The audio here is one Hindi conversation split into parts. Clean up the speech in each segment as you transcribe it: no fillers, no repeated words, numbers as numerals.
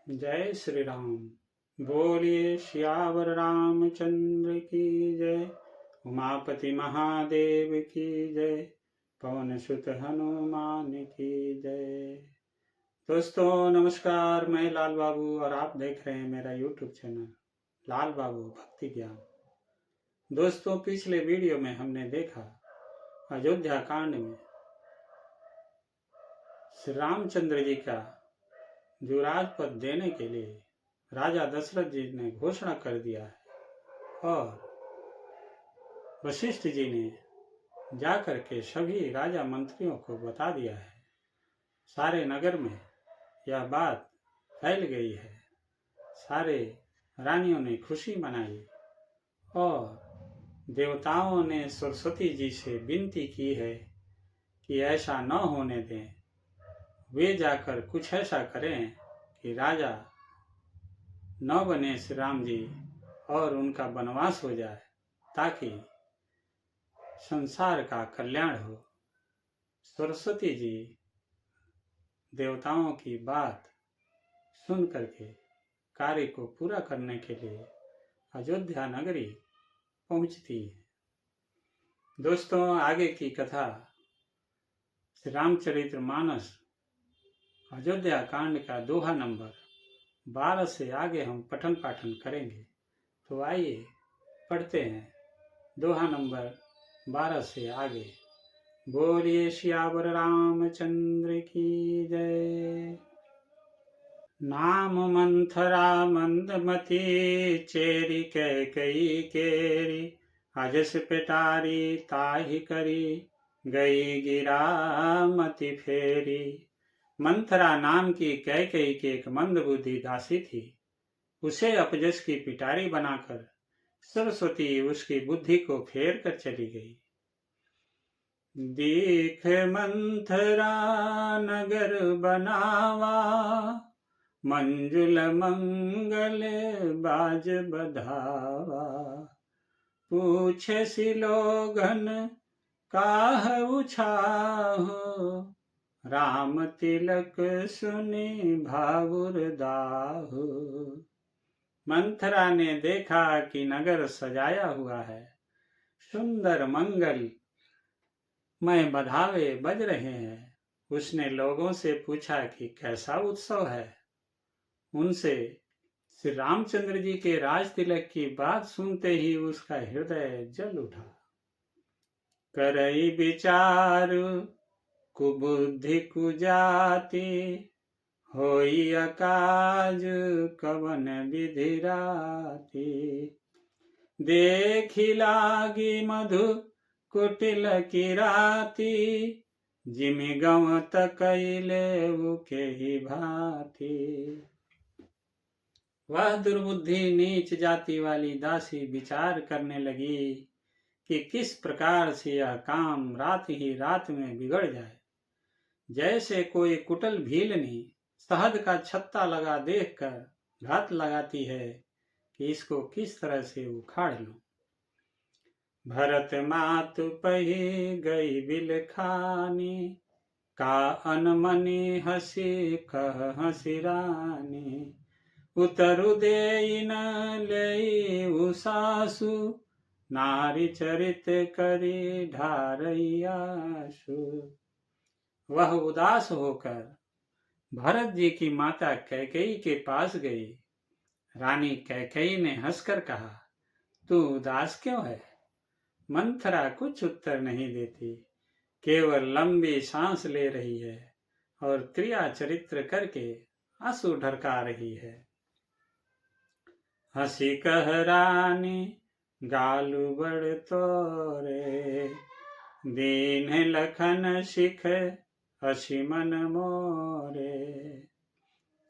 जय श्री राम। बोलिए सियावर रामचंद्र की जय। उमापति महादेव की जय। पवन सुत हनुमान की जय। दोस्तों नमस्कार, मैं लाल बाबू और आप देख रहे हैं मेरा यूट्यूब चैनल लाल बाबू भक्ति ज्ञान। दोस्तों पिछले वीडियो में हमने देखा अयोध्या कांड में श्री रामचंद्र जी का जो राजपद देने के लिए राजा दशरथ जी ने घोषणा कर दिया है और वशिष्ठ जी ने जाकर के सभी राजा मंत्रियों को बता दिया है। सारे नगर में यह बात फैल गई है। सारे रानियों ने खुशी मनाई और देवताओं ने सरस्वती जी से विनती की है कि ऐसा न होने दें। वे जाकर कुछ ऐसा करें कि राजा न बने श्री राम जी और उनका वनवास हो जाए, ताकि संसार का कल्याण हो। सरस्वती जी देवताओं की बात सुन करके कार्य को पूरा करने के लिए अयोध्या नगरी पहुंचती है। दोस्तों आगे की कथा श्री रामचरितमानस अयोध्या कांड का दोहा नंबर 12 से आगे हम पठन पाठन करेंगे। तो आइए पढ़ते हैं दोहा नंबर 12 से आगे। बोलिए सियावर रामचंद्र की जय। नाम मंथरा मंदमती चेरी कैकई केरी अजस पेटारी ताहि करी गई गिरा मति फेरी। मंथरा नाम की कैकई की एक मंदबुद्धि दासी थी। उसे अपजस की पिटारी बनाकर सरस्वती उसकी बुद्धि को फेर कर चली गई। देख मंथरा नगर बनावा मंजुल मंगल बाज बधावा। पूछे सिलोगन काह उछाहो राम तिलक सुनी भावुर दाहु। मंथरा ने देखा कि नगर सजाया हुआ है, सुंदर मंगल में बधावे बज रहे हैं। उसने लोगों से पूछा कि कैसा उत्सव है। उनसे श्री रामचंद्र जी के राज तिलक की बात सुनते ही उसका हृदय जल उठा। करई विचार कुबुद्धि कुजाति होई अकाज कवन विधि राति। देखी लागी मधु कुटिल किराती जिमि गव तकैले उके ही भांति। वह दुर्बुद्धि नीच जाति वाली दासी विचार करने लगी कि किस प्रकार से यह काम रात ही रात में बिगड़ जाए। जैसे कोई कुटिल भीलनी शहद का छत्ता लगा देखकर घात लगाती है कि इसको किस तरह से उखाड़ लूं। भरत मातु पही गई बिलखानी का अनमनी हसी कह हसी रानी। उतरु देई न लेई उसासु नारी चरित करी ढारैयासु। वह उदास होकर भरत जी की माता कैकेयी के पास गई। रानी कैकेयी ने हंसकर कहा, तू उदास क्यों है? मंथरा कुछ उत्तर नहीं देती, केवल लंबी सांस ले रही है और क्रिया चरित्र करके आंसू ढरका रही है। हंसी कह रानी गालू बड़ तोरे दीन लखन शिख हसी मन मोरे।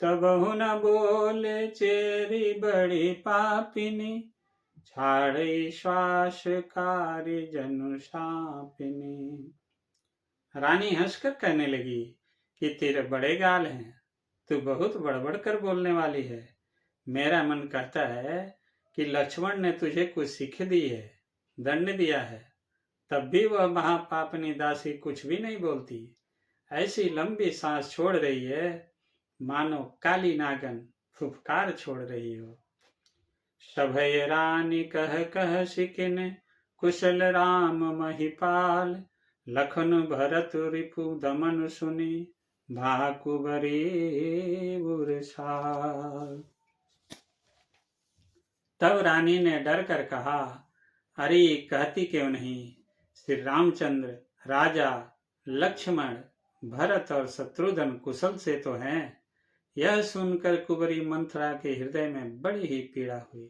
तब न बोले चेरी बड़ी पापिनी छाड़ई श्वास कार्य जनु सापिनी। रानी हंसकर कहने लगी कि तेरे बड़े गाल हैं, तू बहुत बड़बड़ कर बोलने वाली है। मेरा मन कहता है कि लक्ष्मण ने तुझे कुछ सीख दी है, दंड दिया है, तब भी वह महापापनी दासी कुछ भी नहीं बोलती। ऐसी लंबी सांस छोड़ रही है मानो काली नागन फुफकार छोड़ रही हो। सभय रानी कह कह सिकिन कुशल राम महिपाल, लखन भरत रिपु दमन सुनी भाकुबरी बुरसाल। तब रानी ने डर कर कहा, अरे कहती क्यों नहीं, श्री रामचंद्र, राजा, लक्ष्मण, भरत और शत्रुघ्न कुशल से तो हैं। यह सुनकर कुबरी मंथरा के हृदय में बड़ी ही पीड़ा हुई।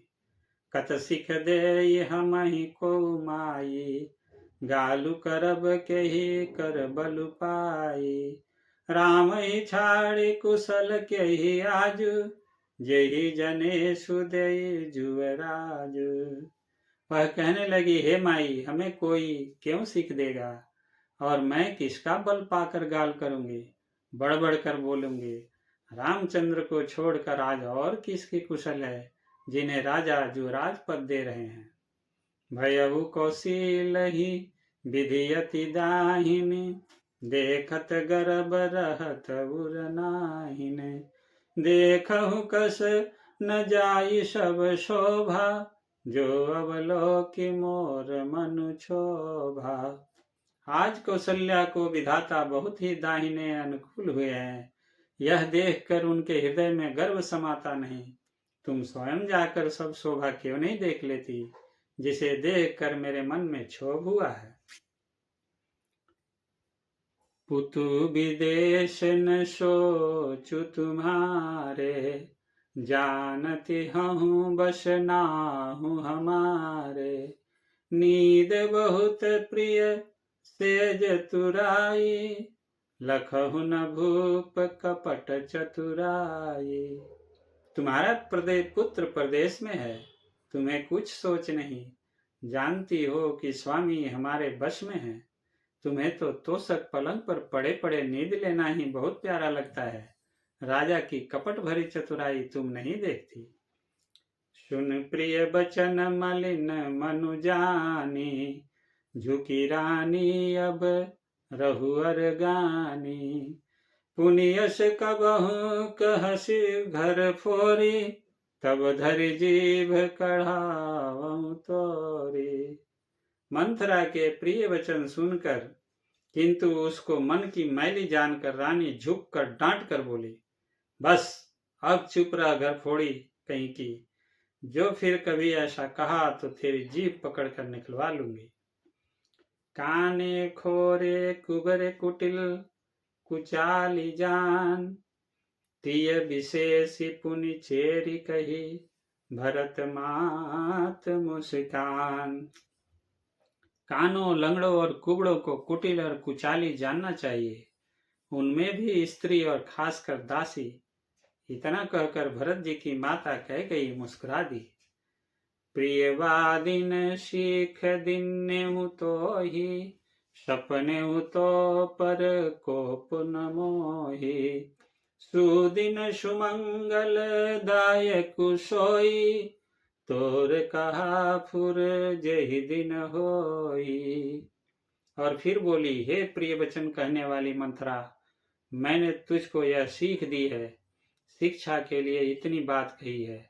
कत सिख दे हम ही को माई, गालु करब के ही कर बलु पाई, राम ही छाड़ी कुशल के ही आज, जेहि जने सुदय जुवराज। वह कहने लगी, हे माई, हमें कोई क्यों सीख देगा, और मैं किसका बल पाकर गाल करूंगी, बड़बड़ कर बोलूंगी। रामचंद्र को छोड़कर आज और किसकी कुशल है, जिन्हें राजा जुवराज पद दे रहे हैं। भयउ कौशील ही विधियति दाहिनी, देखत गर्भ रहत उर नाहिने, देखहु कस न जाई सब शोभा, जो अवलोकि मोर मनु क्षोभा। आज कौशल्या को विधाता बहुत ही दाहिने अनुकूल हुए हैं, यह देखकर उनके हृदय में गर्व समाता नहीं। तुम स्वयं जाकर सब शोभा क्यों नहीं देख लेती, जिसे देखकर मेरे मन में क्षोभ हुआ है। पुतु विदेश न सोचु तुम्हारे, जानती हूँ बस नाहु हमारे, नींद बहुत प्रिय सेज तुराई, लखहु न भूप कपट चतुराई। तुम्हारा पुत्र प्रदेश में है, तुम्हें कुछ सोच नहीं, जानती हो कि स्वामी हमारे बश में है। तुम्हें तो तोषक पलंग पर पड़े पड़े नींद लेना ही बहुत प्यारा लगता है, राजा की कपट भरी चतुराई तुम नहीं देखती। सुन प्रिय बचन मलिन मनु जानी, झुकी रानी अब रहुअर गानी, पुनियस कबहु कहसी घर फोरी, तब धरि जीभ कढ़ावहु तोरी। मंथरा के प्रिय वचन सुनकर, किंतु उसको मन की मैली जानकर रानी झुककर डांट कर बोली, बस अब चुप रह घर फोड़ी कहीं की, जो फिर कभी ऐसा कहा तो तेरी जीभ पकड़कर निकलवा लूंगी। काने खोरे कुबरे कुटिल कुचाली जान, तिय विशेषी पुनि चेरी कही, भरत मात मुस्कान। कानों, लंगड़ों और कुबड़ों को कुटिल और कुचाली जानना चाहिए, उनमें भी स्त्री और खासकर दासी। इतना कहकर भरत जी की माता कह गई मुस्कुरा दी। प्रियवादिन सीख दिन तो ही, सपने तो पर कोप न मोही, सुदिन सुमंगल दायक सोई, तोर कहा फुर जहि दिन होई। और फिर बोली, हे प्रिय वचन कहने वाली मंथरा, मैंने तुझको यह सीख दी है, शिक्षा के लिए इतनी बात कही है,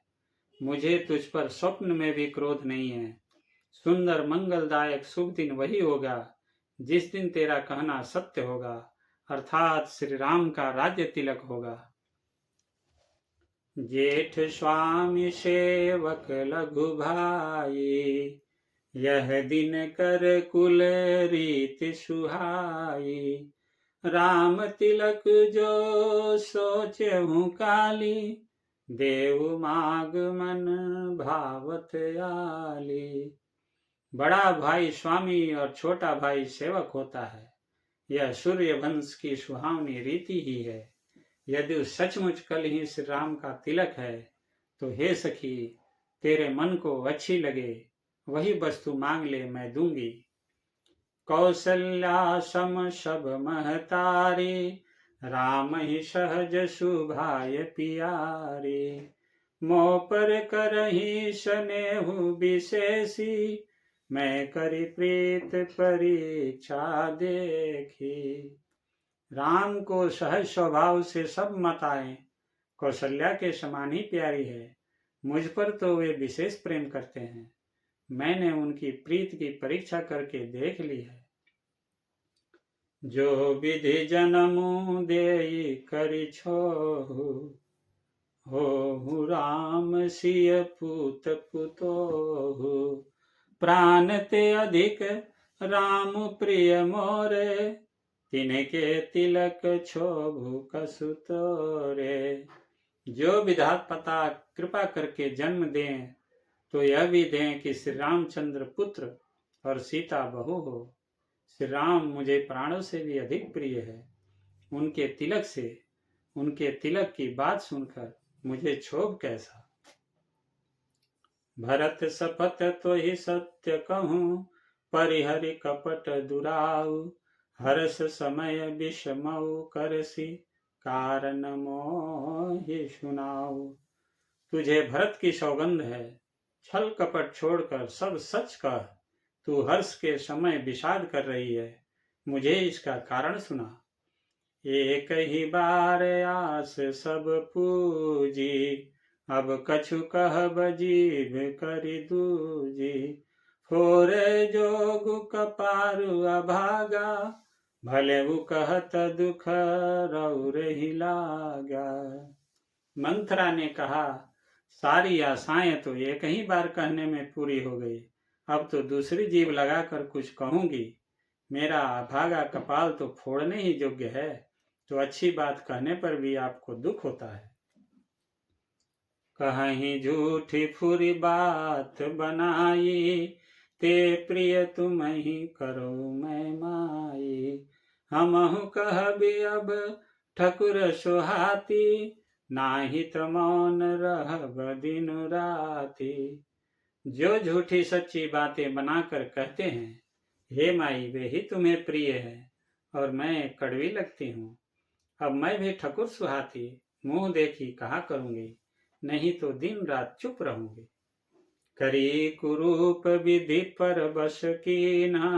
मुझे तुझ पर स्वप्न में भी क्रोध नहीं है। सुंदर मंगलदायक शुभ दिन वही होगा जिस दिन तेरा कहना सत्य होगा, अर्थात श्री राम का राज्य तिलक होगा। जेठ स्वामी सेवक लघु भाई, यह दिन कर कुल रीति सुहाई, राम तिलक जो सोचे हूँ काली, देव माग मन भावत आली। बड़ा भाई स्वामी और छोटा भाई सेवक होता है, यह सूर्य वंश की सुहावनी रीति ही है। यदि सचमुच कल ही श्री राम का तिलक है तो हे सखी, तेरे मन को अच्छी लगे वही वस्तु मांग ले, मैं दूंगी। कौशल्या सम सब महतारी, राम ही सहज सुभाय पियारी, मोह पर करही स्नेहु विशेषी, मैं करी प्रीत परीक्षा देखी। राम को सहज स्वभाव से सब माताएं कौशल्या के समान ही प्यारी है। मुझ पर तो वे विशेष प्रेम करते हैं। मैंने उनकी प्रीत की परीक्षा करके देख ली है। जो विधि जन्मु देई करि छोहु, हो राम सिय पूत पुतोहु। प्राण ते अधिक राम प्रिय मोरे, तिनके तिलक छोभु कसु तोरे। जो विधाता कृपा करके जन्म दें तो यह भी दें कि श्री रामचंद्र पुत्र और सीता बहू हो। श्री राम मुझे प्राणों से भी अधिक प्रिय है। उनके तिलक की बात सुनकर मुझे क्षोभ कैसा। भरत सपत तो ही सत्य कहूँ, परिहरि कपट दुराऊ। हर्ष समय विषमऊ करसी, कारण मोहि सुनाऊ। तुझे भरत की सौगंध है, छल कपट छोड़कर सब सच कह। तू हर्ष के समय विषाद कर रही है, मुझे इसका कारण सुना। एक ही बार आस सब पूजी, अब कछु कहब जीभ करि दूजी। फोरे जोगु कपारु अभागा, भले वो कहत दुख रौर ही लागा। मंथरा ने कहा, सारी आशाएं तो एक ही बार कहने में पूरी हो गई, अब तो दूसरी जीभ लगाकर कुछ कहूंगी। मेरा अभागा कपाल तो फोड़ने ही योग्य है, तो अच्छी बात कहने पर भी आपको दुख होता है। कहीं झूठी फुरी बात बनाई, ते प्रिय तुम ही करो मैं माई। हमहु कहबी अब ठकुर सुहाती, नाही त मौन रहब दिन राती। जो झूठी सच्ची बातें बनाकर कहते हैं, हे माई वे ही तुम्हें प्रिय है और मैं कड़वी लगती हूँ। अब मैं भी ठकुर सुहाती मुंह देखी कहा करूंगी, नहीं तो दिन रात चुप रहूंगी। करी कुरूप विधि पर बस कीना,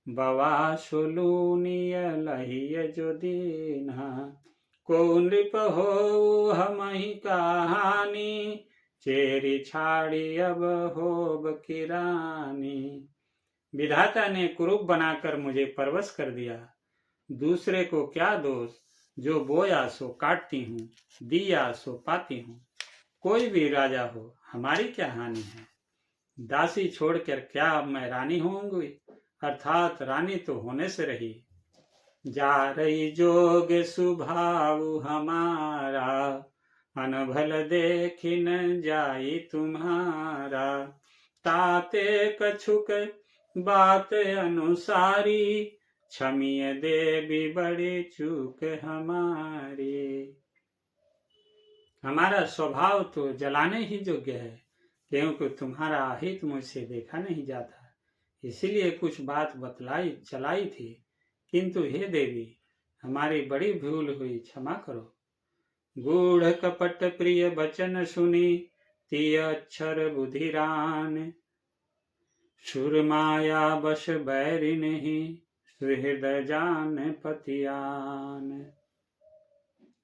बवा सुलूनिय लहिय जो दीना। को नृप हो हमहि कहानी, चेरी छाड़ी अब होब किरानी। विधाता ने कुरूप बनाकर मुझे परवश कर दिया। दूसरे को क्या दोष, जो बोया सो काटती हूँ, दिया सो पाती हूँ। कोई भी राजा हो, हमारी क्या हानि है। दासी छोड़कर क्या अब मैं रानी होंगी, अर्थात रानी तो होने से रही। जा रही जोग सुभाव हमारा, अनभल देखी न जाई तुम्हारा। ताते कछुक बात अनुसारी, क्षमीय देवी बड़ी चूक हमारी। हमारा स्वभाव तो जलाने ही योग्य है, क्योंकि तुम्हारा अहित मुझसे देखा नहीं जाता, इसीलिए कुछ बात चलाई थी। किंतु हे देवी, हमारी बड़ी भूल हुई, क्षमा करो। गूढ़ कपट प्रिय बचन सुनी, ती अक्षर बुधिरान। सुर माया बस बैरि नहीं, सुहृदय जान पतियान।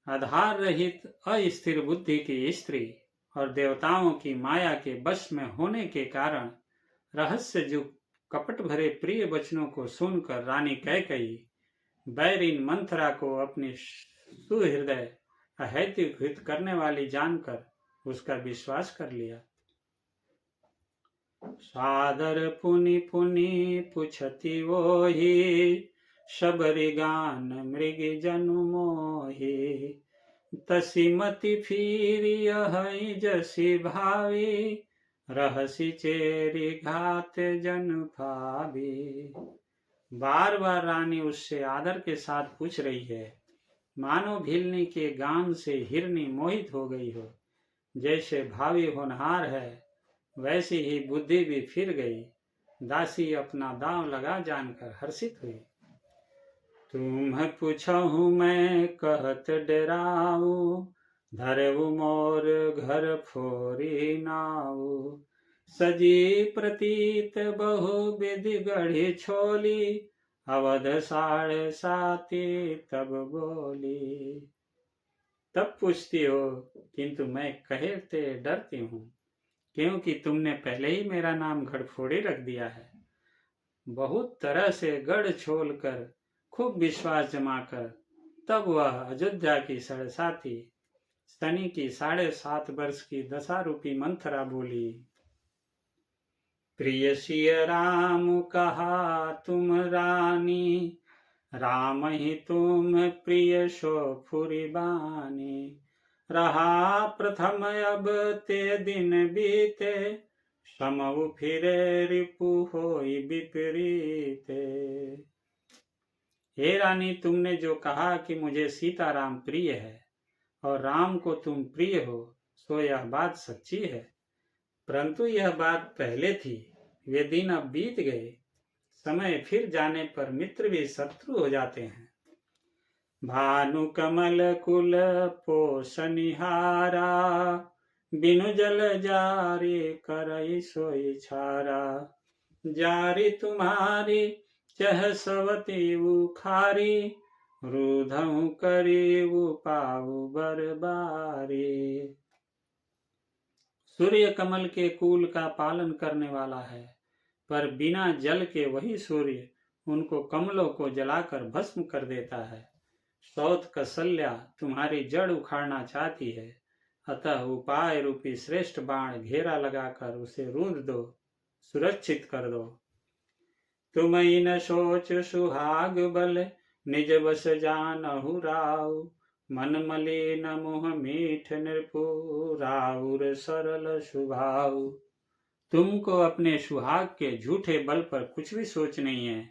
आधार रहित अस्थिर बुद्धि की स्त्री और देवताओं की माया के वश में होने के कारण रहस्य युक्त कपट भरे प्रिय वचनों को सुनकर रानी कैकेयी बैरिन मंथरा को अपनी सुहृदय अहैतिक हित करने वाली जानकर उसका विश्वास कर लिया। सादर पुनि पुनि पुछति वोहि, शबरी गान मृग जनु मोहि। तसी मति फिरी अहै जसी भावी, रहसी चेरी घात जन भावी। बार बार रानी उससे आदर के साथ पूछ रही है, मानो भिलनी के गान से हिरनी मोहित हो गई हो। जैसे भावी होनहार है, वैसी ही बुद्धि भी फिर गई। दासी अपना दांव लगा जानकर हर्षित हुई। तुम पूछहु मैं कहत डराऊ, धरऊ मोर घर फोरी नाऊ। सजी प्रतीत बहु विधि गढ़ी छोली, अवध 7.5 तब बोली। तब पूछती हो, किंतु मैं कहते डरती हूँ, क्योंकि तुमने पहले ही मेरा नाम घड़फोड़ी रख दिया है। बहुत तरह से गढ़ छोल कर खूब विश्वास जमाकर तब वह अयोध्या की सरसाती स्तनी की 7.5 वर्ष की दशारूपी मंथरा बोली, प्रिय सिय राम कहा तुम रानी, राम ही तुम प्रिय सो फुरिबानी, रहा प्रथम अब ते दिन बीते, समऊ फिरे रिपु होई विपरीते। हे रानी, तुमने जो कहा कि मुझे सीताराम प्रिय है और राम को तुम प्रिय हो, सो यह बात सच्ची है, परंतु यह बात पहले थी, वे दिन अब बीत गए। समय फिर जाने पर मित्र भी शत्रु हो जाते हैं। भानु कमल कुल पोषनिहारा, बिनु जल जारी करई सोई छारा, जारी तुम्हारी चह सवती उखारी, रूधऊ करी पाऊ बरबारी। सूर्य कमल के कुल का पालन करने वाला है, पर बिना जल के वही सूर्य उनको कमलों को जलाकर भस्म कर देता है। सौत कौशल्या तुम्हारी जड़ उखाड़ना चाहती है, अतः उपाय रूपी श्रेष्ठ बाण घेरा लगाकर उसे रूंध दो, सुरक्षित कर दो। तुम न सोच सुहाग बल, निज बस जानहु राव, मन मलिन मुह मीठ नृपु, राउर सरल सुभाव। तुमको अपने सुहाग के झूठे बल पर कुछ भी सोच नहीं है,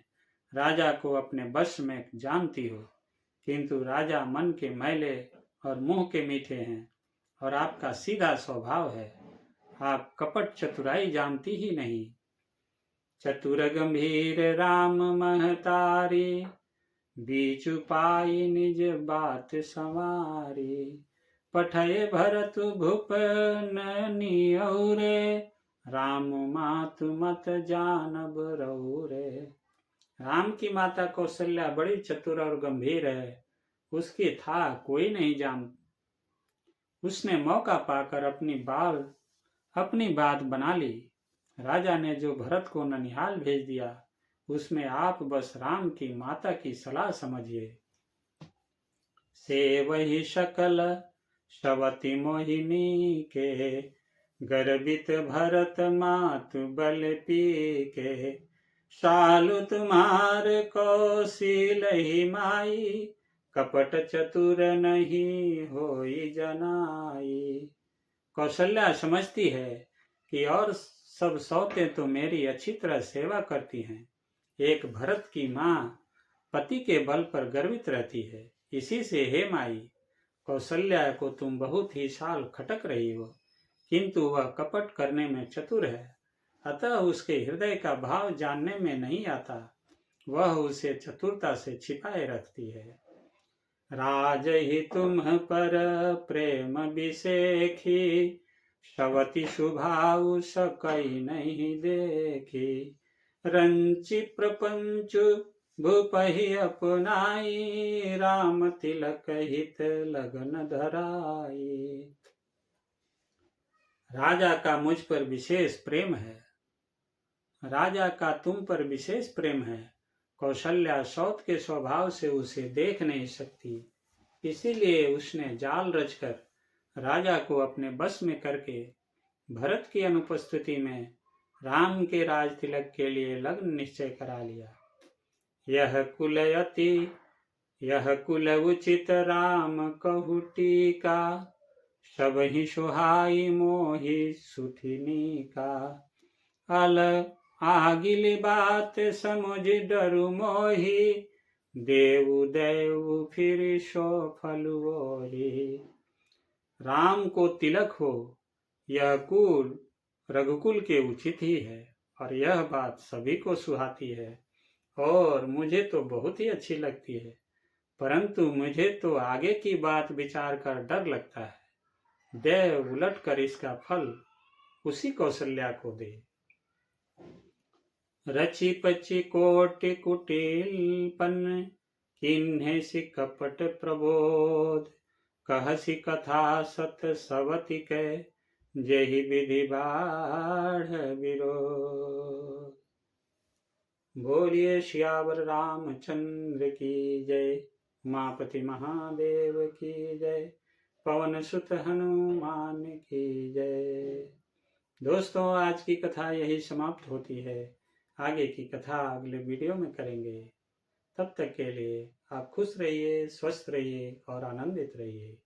राजा को अपने बस में जानती हो, किंतु राजा मन के मैले और मुंह के मीठे हैं, और आपका सीधा स्वभाव है, आप कपट चतुराई जानती ही नहीं। चतुर गंभीर राम महतारी, बीच पाई निज बात संवारी, पठय भरत भूप नियौरे, राम मातु मत जानब रौरे। राम की माता कौशल्या बड़ी चतुर और गंभीर है, उसकी था कोई नहीं जान। उसने मौका पाकर अपनी बात बना ली। राजा ने जो भरत को ननिहाल भेज दिया, उसमें आप बस राम की माता की सलाह समझिए। से वही शकल सवती मोहिनी के, गर्वित भरत मातु बल पी के, सालु तुम्हार कौशील ही माई, कपट चतुर नहीं होई जनाई। कौशल्या समझती है कि और सब सौतें तो मेरी अच्छी तरह सेवा करती हैं, एक भरत की माँ पति के बल पर गर्वित रहती है, इसी से हे माई, कौशल्या को तुम बहुत ही साल खटक रही हो, किंतु वह कपट करने में चतुर है, अतः उसके हृदय का भाव जानने में नहीं आता, वह उसे चतुरता से छिपाए रखती है। राज ही तुम पर प्रेम विसेखी, सवती सुभाव सकई नहीं देखी, रंचि प्रपंच भूपहि अपनाई, राम तिलक हित लगन धराई। राजा का मुझ पर विशेष प्रेम है, राजा का तुम पर विशेष प्रेम है। कौशल्या सौत के स्वभाव से उसे देख नहीं सकती, इसीलिए उसने जाल रचकर राजा को अपने बस में करके भरत की अनुपस्थिति में राम के राज तिलक के लिए लग्न निश्चय करा लिया। यह कुल उचित राम कहु टीका, सब ही सुहाई मोहि सुठिनी का, अल आगिली बात समझ डरु मोहि, देव देव फिर सो फलु ओहि। राम को तिलक हो, यह कुल रघुकुल के उचित ही है, और यह बात सभी को सुहाती है, और मुझे तो बहुत ही अच्छी लगती है, परंतु मुझे तो आगे की बात विचार कर डर लगता है। देव उलट कर इसका फल उसी कौशल्या को दे। रचि पचि कोटि कुटिल पन, किन्हे सि कपट प्रबोध, कहसी कथा सत सवति कै, जेहि विधि बाढ़ विरोध। बोलिए सियावर रामचंद्र की जय, उमापति महादेव की जय, पवन सुत हनुमान की जय। दोस्तों, आज की कथा यही समाप्त होती है। आगे की कथा अगले वीडियो में करेंगे। तब तक के लिए आप खुश रहिए, स्वस्थ रहिए और आनंदित रहिए।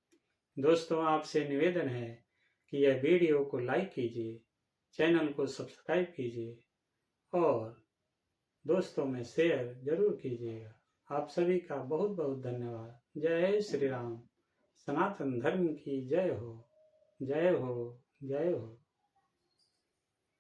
दोस्तों, आपसे निवेदन है कि यह वीडियो को लाइक कीजिए, चैनल को सब्सक्राइब कीजिए और दोस्तों में शेयर जरूर कीजिएगा। आप सभी का बहुत बहुत धन्यवाद। जय श्री राम। सनातन धर्म की जय हो, जय हो, जय हो।